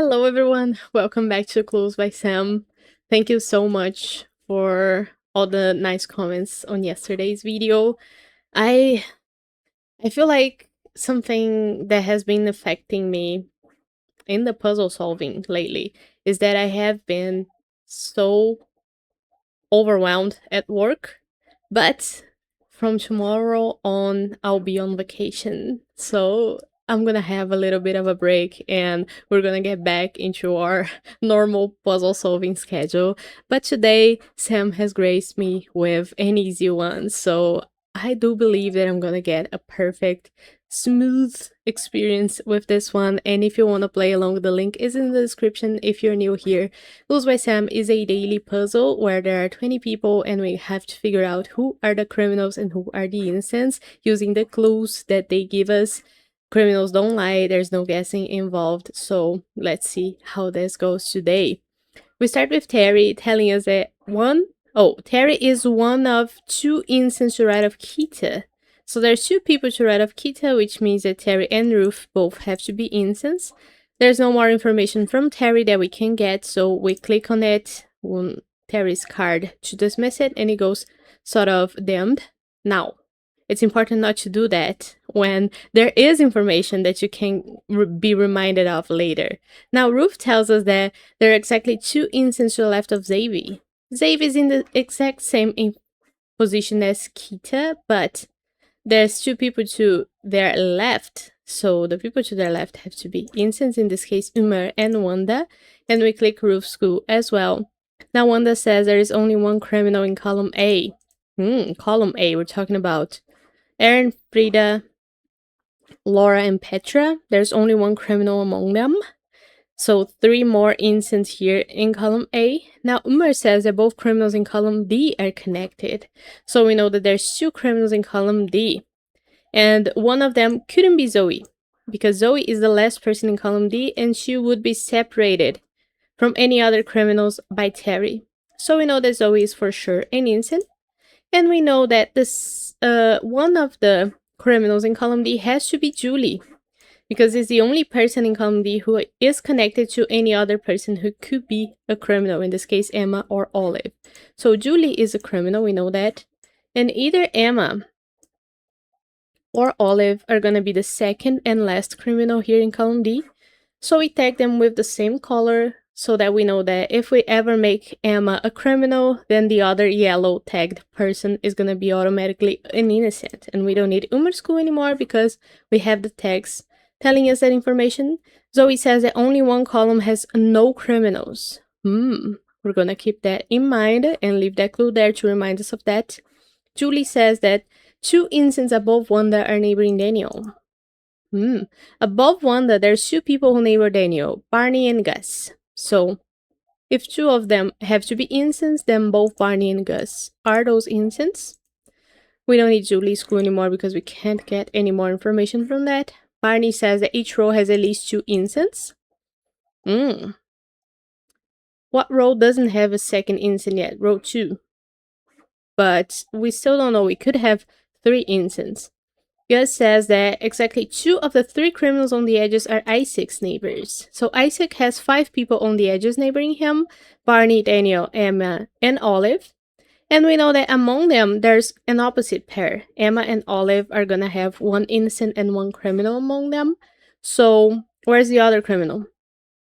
Hello, everyone. Welcome back to Clues by Sam. Thank you so much for all the nice comments on yesterday's video. I I feel like something that has been affecting me in the puzzle solving lately is that I have been so overwhelmed at work, but from tomorrow on, I'll be on vacation. So I'm gonna have a little bit of a break and we're gonna get back into our normal puzzle solving schedule. But today, Sam has graced me with an easy one. So I do believe that I'm gonna get a perfect smooth experience with this one. And if you want to play along, the link is in the description if you're new here. Clues by Sam is a daily puzzle where there are 20 people and we have to figure out who are the criminals and who are the innocents using the clues that they give us. Criminals don't lie, there's no guessing involved, so let's see how this goes today. We start with Terry telling us that Terry is one of two innocents to write of Kita. So there's two people to write of Kita, which means that Terry and Ruth both have to be innocents. There's no more information from Terry that we can get, so we click on it, on Terry's card to dismiss it, and it goes sort of damned. Now, it's important not to do that when there is information that you can be reminded of later. Now, Ruth tells us that there are exactly two innocents to the left of Xavi. Xavi is in the exact same position as Kita, but there's two people to their left. So the people to their left have to be innocents, in this case, Umar and Wanda. And we click Ruth's clue as well. Now, Wanda says there is only one criminal in column A. Column A, we're talking about Aaron, Frida, Laura, and Petra. There's only one criminal among them. So 3 more innocents here in column A. Now, Umar says that both criminals in column D are connected. So we know that there's 2 criminals in column D. And one of them couldn't be Zoe, because Zoe is the last person in column D and she would be separated from any other criminals by Terry. So we know that Zoe is for sure an innocent. And we know that this one of the criminals in column D has to be Julie, because it's the only person in column D who is connected to any other person who could be a criminal, in this case Emma or Olive. So Julie is a criminal, we know that. And either Emma or Olive are gonna be the second and last criminal here in column D. So we tag them with the same color so that we know that if we ever make Emma a criminal, then the other yellow tagged person is gonna be automatically an innocent. And we don't need Umar's clue anymore because we have the tags telling us that information. Zoe says that only one column has no criminals. We're gonna keep that in mind and leave that clue there to remind us of that. Julie says that 2 innocents above Wanda are neighboring Daniel. Above Wanda, there's 2 people who neighbor Daniel, Barney and Gus. So, if 2 of them have to be innocents, then both Barney and Gus are those innocents. We don't need Julie's clue anymore because we can't get any more information from that. Barney says that each row has at least 2 innocents. What row doesn't have a second innocent yet? Row 2. But we still don't know. We could have 3 innocents. Gus says that exactly 2 of the 3 criminals on the edges are Isaac's neighbors. So Isaac has 5 people on the edges neighboring him: Barney, Daniel, Emma, and Olive. And we know that among them, there's an opposite pair. Emma and Olive are gonna have 1 innocent and 1 criminal among them. So where's the other criminal?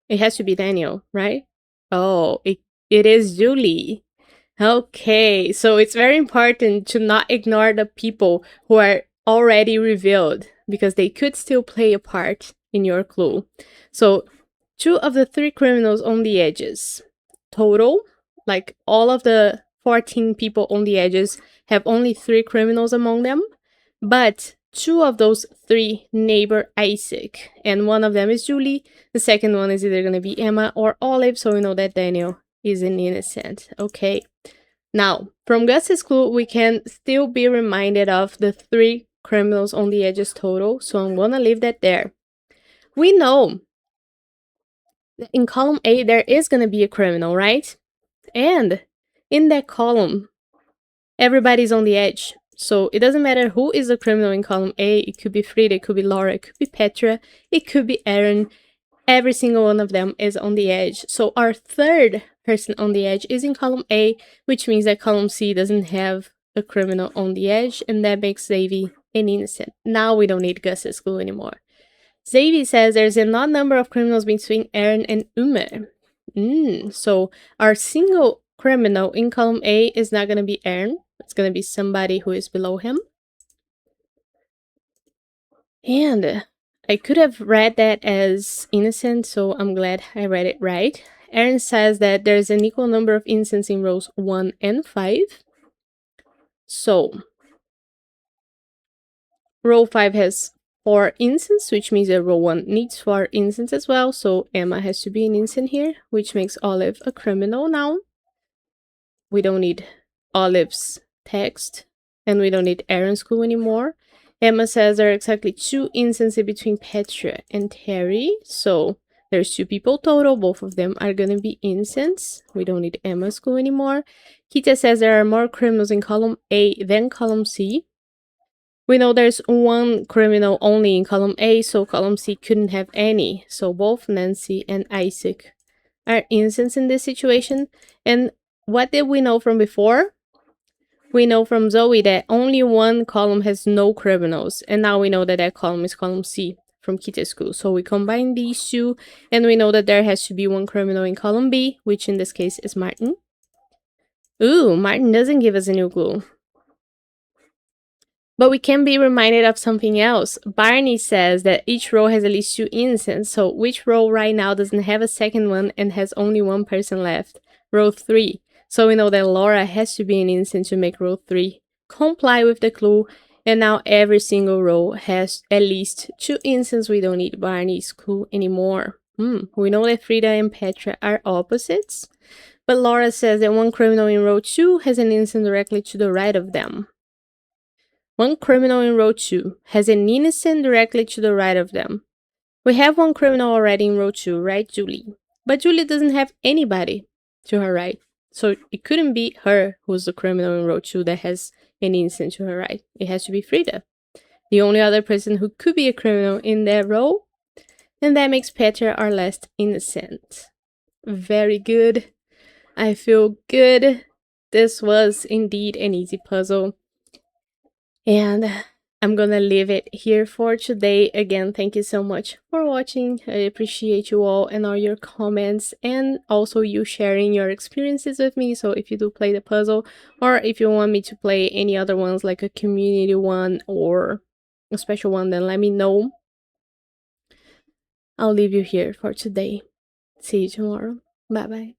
It has to be Daniel, right? Oh, it is Julie. Okay, so it's very important to not ignore the people who are already revealed, because they could still play a part in your clue. So 2 of the 3 criminals on the edges total, like all of the 14 people on the edges have only 3 criminals among them, but 2 of those 3 neighbor Isaac, and one of them is Julie. The second one is either going to be Emma or Olive, so we know that Daniel is an innocent. Okay, now from Gus's clue we can still be reminded of the 3 criminals on the edges total, so I'm gonna leave that there. We know that in column A there is gonna be a criminal, right? And in that column everybody's on the edge, so it doesn't matter who is a criminal in column A. It could be Frida, it could be Laura, it could be Petra, it could be Aaron. every single one of them is on the edge. So our third person on the edge is in column A, which means that column C doesn't have a criminal on the edge, and that makes Xavi an innocent. Now we don't need Gus's clue anymore. Xavi says there's an odd number of criminals between Aaron and Umer. So our single criminal in column A is not going to be Aaron. It's going to be somebody who is below him. And I could have read that as innocent, so I'm glad I read it right. Aaron says that there's an equal number of innocents in rows 1 and 5. So row 5 has 4 innocents, which means that row 1 needs 4 innocents as well. So Emma has to be an innocent here, which makes Olive a criminal now. We don't need Olive's text, and we don't need Aaron's clue anymore. Emma says there are exactly 2 instances between Petra and Terry. So there's 2 people total. Both of them are going to be innocents. We don't need Emma's clue anymore. Kita says there are more criminals in column A than column C. We know there's 1 criminal only in column A, so column C couldn't have any. So both Nancy and Isaac are innocents in this situation. And what did we know from before? We know from Zoe that only 1 column has no criminals, and now we know that that column is column C from Kita's clue. So we combine these 2, and we know that there has to be 1 criminal in column B, which in this case is Martin. Ooh, Martin doesn't give us a new clue. But we can be reminded of something else. Barney says that each row has at least 2 innocents, so which row right now doesn't have a second one and has only 1 person left? Row 3. So we know that Laura has to be an innocent to make row 3 comply with the clue, and now every single row has at least 2 innocents. We don't need Barney's clue anymore. We know that Frida and Petra are opposites, but Laura says that 1 criminal in row 2 has an innocent directly to the right of them. 1 criminal in row 2 has an innocent directly to the right of them. We have 1 criminal already in row 2, right, Julie? But Julie doesn't have anybody to her right. So it couldn't be her who's the criminal in row 2 that has an innocent to her right. It has to be Frida, the only other person who could be a criminal in that row. And that makes Petra our last innocent. Very good. I feel good. This was indeed an easy puzzle. And I'm gonna leave it here for today. Again, thank you so much for watching. I appreciate you all and all your comments, and also you sharing your experiences with me. So if you do play the puzzle, or if you want me to play any other ones like a community one or a special one, then let me know. I'll leave you here for today. See you tomorrow. Bye bye.